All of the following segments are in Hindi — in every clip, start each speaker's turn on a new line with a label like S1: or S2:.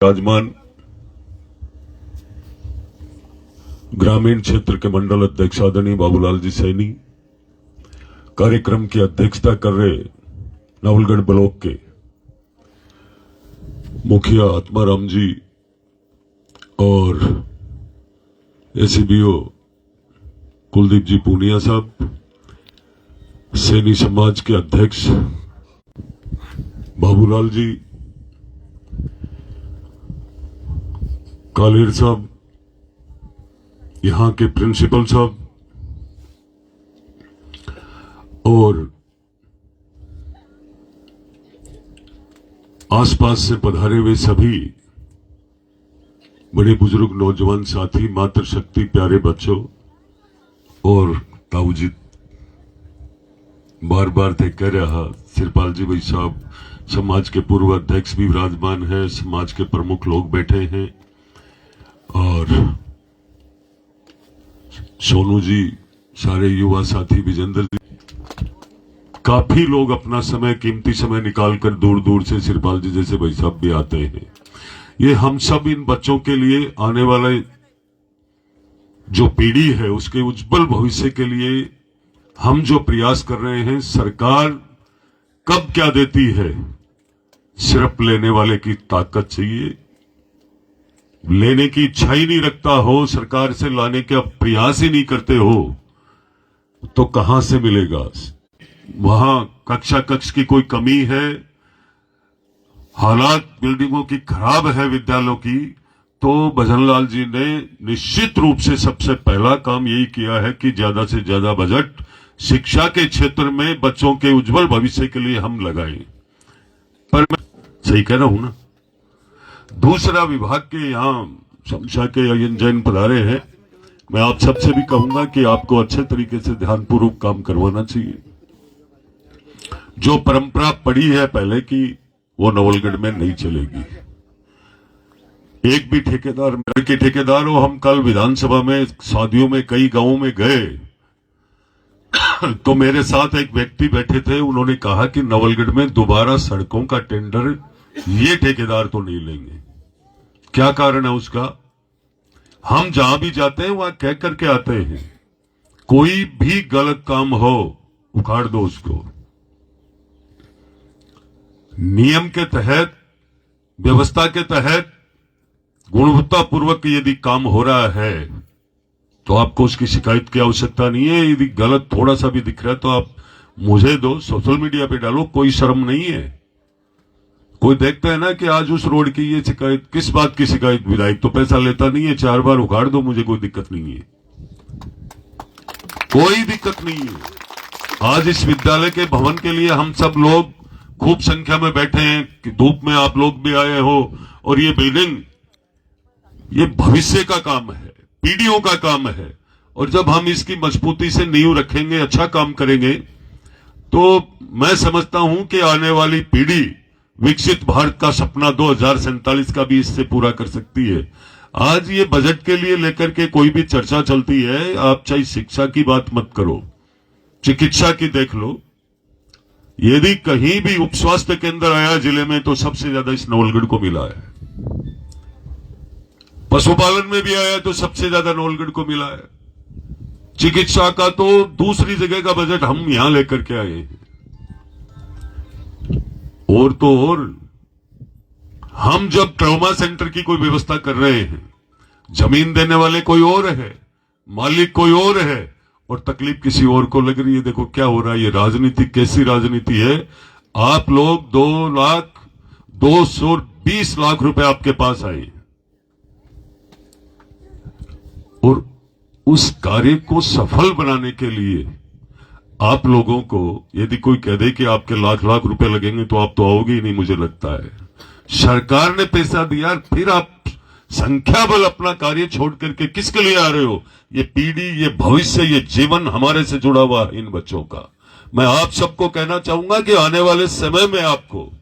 S1: विराजमान ग्रामीण क्षेत्र के मंडल अध्यक्ष आदरणीय बाबूलाल जी सैनी, कार्यक्रम की अध्यक्षता कर रहे नवलगढ़ ब्लॉक के मुखिया आत्माराम जी और एसीबीओ कुलदीप जी पूनिया साहब, सैनी समाज के अध्यक्ष बाबूलाल जी, कालेर साहब, यहां के प्रिंसिपल साहब और आसपास से पधारे हुए सभी बड़े बुजुर्ग नौजवान साथी, मातृशक्ति, प्यारे बच्चों और ताऊजी, बार बार थे कह रहा सिरपाल जी भाई साहब, समाज के पूर्व अध्यक्ष भी विराजमान हैं, समाज के प्रमुख लोग बैठे हैं और सोनू जी, सारे युवा साथी, विजेंद्र जी, काफी लोग अपना समय, कीमती समय निकालकर दूर दूर से सिरपाल जी जैसे भाई साहब भी आते हैं। ये हम सब इन बच्चों के लिए, आने वाले जो पीढ़ी है उसके उज्जवल भविष्य के लिए हम जो प्रयास कर रहे हैं, सरकार कब क्या देती है, सिर्फ लेने वाले की ताकत चाहिए। लेने की इच्छा ही नहीं रखता हो, सरकार से लाने का प्रयास ही नहीं करते हो, तो कहां से मिलेगा। वहां कक्षा कक्ष की कोई कमी है, हालात बिल्डिंगों की खराब है, विद्यालयों की, तो भजनलाल जी ने निश्चित रूप से सबसे पहला काम यही किया है कि ज्यादा से ज्यादा बजट शिक्षा के क्षेत्र में बच्चों के उज्जवल भविष्य के लिए हम लगाएं। पर मैं सही कह रहा हूं ना। दूसरा, विभाग के यहां शमशा के अयन जैन पधारे हैं, मैं आप सबसे भी कहूंगा कि आपको अच्छे तरीके से ध्यानपूर्वक काम करवाना चाहिए। जो परंपरा पड़ी है पहले की, वो नवलगढ़ में नहीं चलेगी। एक भी ठेकेदार, मेरे के ठेकेदार हो, हम कल विधानसभा में शादियों में कई गांवों में गए तो मेरे साथ एक व्यक्ति बैठे थे, उन्होंने कहा कि नवलगढ़ में दोबारा सड़कों का टेंडर ये ठेकेदार तो नहीं लेंगे। क्या कारण है उसका? हम जहां भी जाते हैं वहां कह करके आते हैं, कोई भी गलत काम हो उखाड़ दो उसको। नियम के तहत, व्यवस्था के तहत गुणवत्तापूर्वक यदि काम हो रहा है तो आपको उसकी शिकायत की आवश्यकता नहीं है। यदि गलत थोड़ा सा भी दिख रहा है तो आप मुझे दो, सोशल मीडिया पे डालो, कोई शर्म नहीं है। कोई देखता है ना कि आज उस रोड की ये शिकायत, किस बात की शिकायत, विधायक तो पैसा लेता नहीं है, 4 बार उखाड़ दो, मुझे कोई दिक्कत नहीं है, कोई दिक्कत नहीं है। आज इस विद्यालय के भवन के लिए हम सब लोग खूब संख्या में बैठे हैं कि धूप में आप लोग भी आए हो, और ये बिल्डिंग, ये भविष्य का काम है, पीढ़ियों का काम है, और जब हम इसकी मजबूती से नींव रखेंगे, अच्छा काम करेंगे, तो मैं समझता हूं कि आने वाली पीढ़ी विकसित भारत का सपना 2047 का भी इससे पूरा कर सकती है। आज ये बजट के लिए लेकर के कोई भी चर्चा चलती है, आप चाहे शिक्षा की बात मत करो, चिकित्सा की देख लो। यदि कहीं भी उप स्वास्थ्य केंद्र आया जिले में तो सबसे ज्यादा इस नवलगढ़ को मिला है। पशुपालन में भी आया तो सबसे ज्यादा नवलगढ़ को मिला है। चिकित्सा का तो दूसरी जगह का बजट हम यहां लेकर के आए हैं। और तो और, हम जब ट्रॉमा सेंटर की कोई व्यवस्था कर रहे हैं, जमीन देने वाले कोई और है, मालिक कोई और है, और तकलीफ किसी और को लग रही है। देखो क्या हो रहा है, ये राजनीति कैसी राजनीति है। आप लोग 2,220 लाख रुपए आपके पास आए, और उस कार्य को सफल बनाने के लिए आप लोगों को यदि कोई कह दे कि आपके लाख लाख रुपए लगेंगे तो आप तो आओगे ही नहीं, मुझे लगता है। सरकार ने पैसा दिया, फिर आप संख्या बल अपना कार्य छोड़ करके किसके लिए आ रहे हो? ये पीढ़ी, ये भविष्य, ये जीवन हमारे से जुड़ा हुआ है इन बच्चों का। मैं आप सबको कहना चाहूंगा कि आने वाले समय में आपको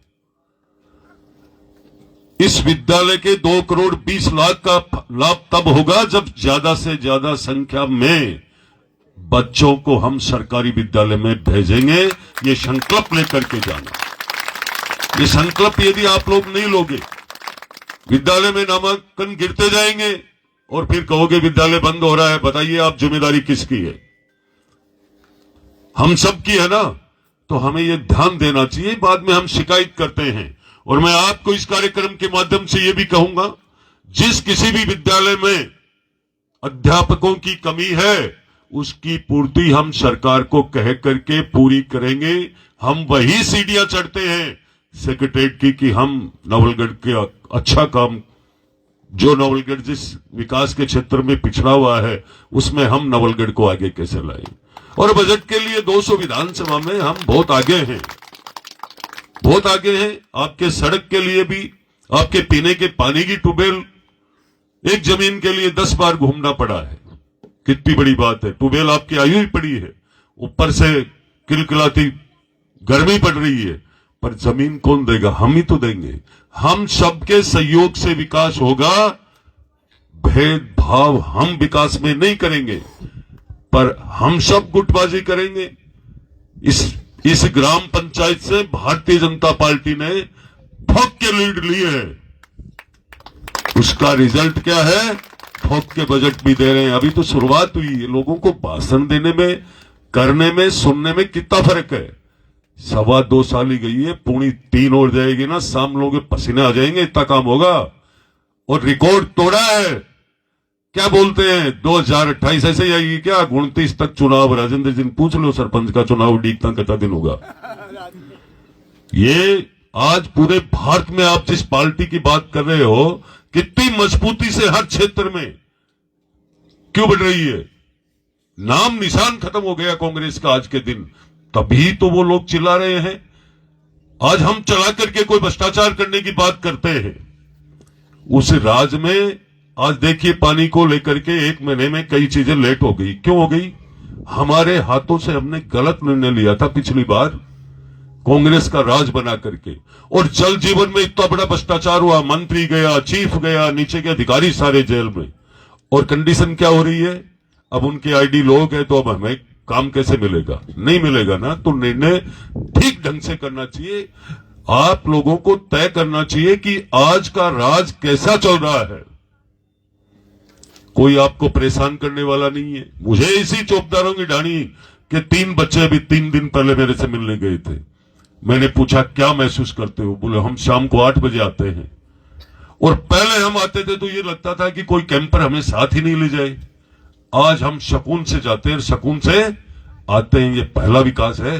S1: इस विद्यालय के 2,20,00,000 का लाभ तब होगा जब ज्यादा से ज्यादा संख्या में बच्चों को हम सरकारी विद्यालय में भेजेंगे। ये संकल्प लेकर के जाना। ये संकल्प यदि आप लोग नहीं लोगे, विद्यालय में नामांकन गिरते जाएंगे और फिर कहोगे विद्यालय बंद हो रहा है। बताइए आप जिम्मेदारी किसकी है? हम सब की है ना। तो हमें यह ध्यान देना चाहिए, बाद में हम शिकायत करते हैं। और मैं आपको इस कार्यक्रम के माध्यम से यह भी कहूंगा, जिस किसी भी विद्यालय में अध्यापकों की कमी है उसकी पूर्ति हम सरकार को कह करके पूरी करेंगे। हम वही सीढ़ियां चढ़ते हैं सेक्रेटरीट की कि हम नवलगढ़ के अच्छा काम, जो नवलगढ़ जिस विकास के क्षेत्र में पिछड़ा हुआ है उसमें हम नवलगढ़ को आगे कैसे लाएं। और बजट के लिए 200 विधानसभा में हम बहुत आगे हैं, बहुत आगे हैं। आपके सड़क के लिए भी, आपके पीने के पानी की ट्यूबवेल, एक जमीन के लिए 10 बार घूमना पड़ा है। कितनी बड़ी बात है। ट्यूबवेल आपकी आयु ही पड़ी है, ऊपर से किलकिलाती गर्मी पड़ रही है, पर जमीन कौन देगा? हम ही तो देंगे। हम सबके सहयोग से विकास होगा। भेदभाव हम विकास में नहीं करेंगे, पर हम सब गुटबाजी करेंगे। इस ग्राम पंचायत से भारतीय जनता पार्टी ने ठोक के लीड ली है। उसका रिजल्ट क्या है? ठोक के बजट भी दे रहे हैं। अभी तो शुरुआत हुई है। लोगों को भाषण देने में, करने में, सुनने में कितना फर्क है। 2.25 साल ही गई है, पूरी 3 और जाएगी ना, शाम लोग पसीने आ जाएंगे, इतना काम होगा। और रिकॉर्ड तोड़ा है। क्या बोलते हैं 2028 ऐसे ही आएगी क्या? 29 तक चुनाव। राजेंद्र जी पूछ लो, सरपंच का चुनाव डीकता कितना दिन होगा। ये आज पूरे भारत में आप जिस पार्टी की बात कर रहे हो, कितनी मजबूती से हर क्षेत्र में क्यों बढ़ रही है। नाम निशान खत्म हो गया कांग्रेस का आज के दिन, तभी तो वो लोग चिल्ला रहे हैं। आज हम चला करके कोई भ्रष्टाचार करने की बात करते हैं। उस राज में आज देखिए, पानी को लेकर के 1 महीने में कई चीजें लेट हो गई। क्यों हो गई? हमारे हाथों से हमने गलत निर्णय लिया था पिछली बार, कांग्रेस का राज बना करके। और जल जीवन में इतना बड़ा भ्रष्टाचार हुआ, मंत्री गया, चीफ गया, नीचे के अधिकारी सारे जेल में। और कंडीशन क्या हो रही है? अब उनके आईडी लोग हैं, तो अब हमें काम कैसे मिलेगा? नहीं मिलेगा ना। तो निर्णय ठीक ढंग से करना चाहिए। आप लोगों को तय करना चाहिए कि आज का राज कैसा चल रहा है। कोई आपको परेशान करने वाला नहीं है। मुझे इसी चौकीदारों की ढाणी के 3 बच्चे अभी 3 दिन पहले मेरे से मिलने गए थे। मैंने पूछा क्या महसूस करते हो? बोले हम शाम को 8 बजे आते हैं, और पहले हम आते थे तो ये लगता था कि कोई कैंपर हमें साथ ही नहीं ले जाए। आज हम सुकून से जाते हैं, सुकून से आते हैं। ये पहला विकास है।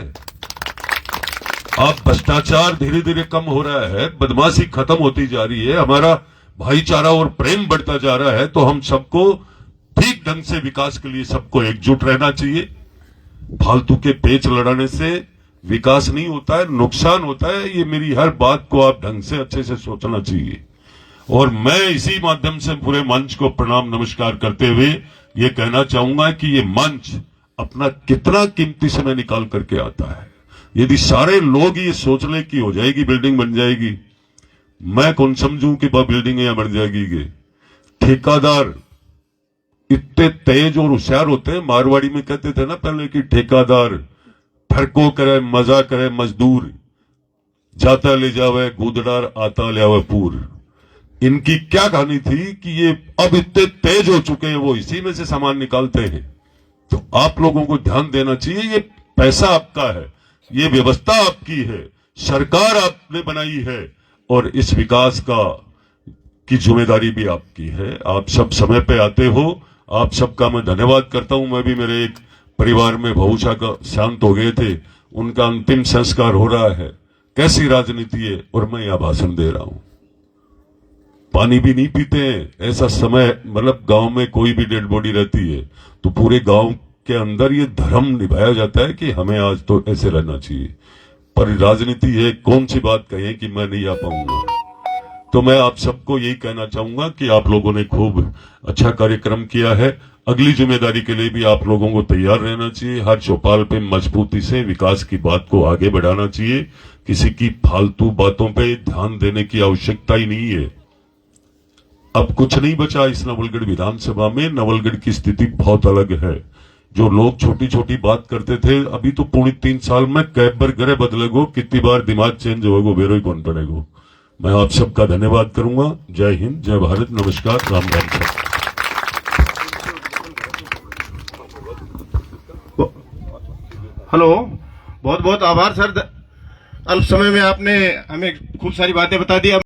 S1: अब भ्रष्टाचार धीरे धीरे कम हो रहा है, बदमाशी खत्म होती जा रही है, हमारा भाईचारा और प्रेम बढ़ता जा रहा है। तो हम सबको ठीक ढंग से विकास के लिए सबको एकजुट रहना चाहिए। फालतू के पेच लड़ाने से विकास नहीं होता है, नुकसान होता है। ये मेरी हर बात को आप ढंग से अच्छे से सोचना चाहिए। और मैं इसी माध्यम से पूरे मंच को प्रणाम नमस्कार करते हुए ये कहना चाहूंगा कि ये मंच अपना कितना कीमती समय निकाल करके आता है। यदि सारे लोग ये सोच ले कि हो जाएगी, बिल्डिंग बन जाएगी, मैं कौन समझूं कि वह बिल्डिंग यहां बन जाएगी। ठेकेदार इतने तेज और होशियार होते हैं। मारवाड़ी में कहते थे ना पहले कि ठेकेदार फरको करे, मजा करे, मजदूर जाता ले जावे, गुदड़ार आता ले आवे पूर। इनकी क्या कहानी थी कि ये अब इतने तेज हो चुके हैं, वो इसी में से सामान निकालते हैं। तो आप लोगों को ध्यान देना चाहिए। ये पैसा आपका है, ये व्यवस्था आपकी है, सरकार आपने बनाई है, और इस विकास की जिम्मेदारी भी आपकी है। आप सब समय पे आते हो, आप सबका मैं धन्यवाद करता हूं। मैं भी, मेरे एक परिवार में भऊषा का शांत हो गए थे, उनका अंतिम संस्कार हो रहा है। कैसी राजनीति है, और मैं यहां भाषण दे रहा हूं। पानी भी नहीं पीते हैं। ऐसा समय, मतलब गांव में कोई भी डेड बॉडी रहती है तो पूरे गांव के अंदर ये धर्म निभाया जाता है कि हमें आज तो ऐसे रहना चाहिए। पर राजनीति है, कौन सी बात कहें कि मैं नहीं आ पाऊंगा। तो मैं आप सबको यही कहना चाहूंगा कि आप लोगों ने खूब अच्छा कार्यक्रम किया है। अगली जिम्मेदारी के लिए भी आप लोगों को तैयार रहना चाहिए। हर चौपाल पे मजबूती से विकास की बात को आगे बढ़ाना चाहिए। किसी की फालतू बातों पे ध्यान देने की आवश्यकता ही नहीं है। अब कुछ नहीं बचा इस नवलगढ़ विधानसभा में। नवलगढ़ की स्थिति बहुत अलग है। जो लोग छोटी छोटी बात करते थे, अभी तो 3.5 साल में कैब बर घरे बदलेगो, कितनी बार दिमाग चेंज होगो, बेरो ही कौन पड़ेगो। मैं आप सबका धन्यवाद करूंगा। जय हिंद, जय भारत, नमस्कार, राम राम सर।
S2: हेलो, बहुत बहुत आभार सर। अल्प समय में आपने हमें खूब सारी बातें बता दी।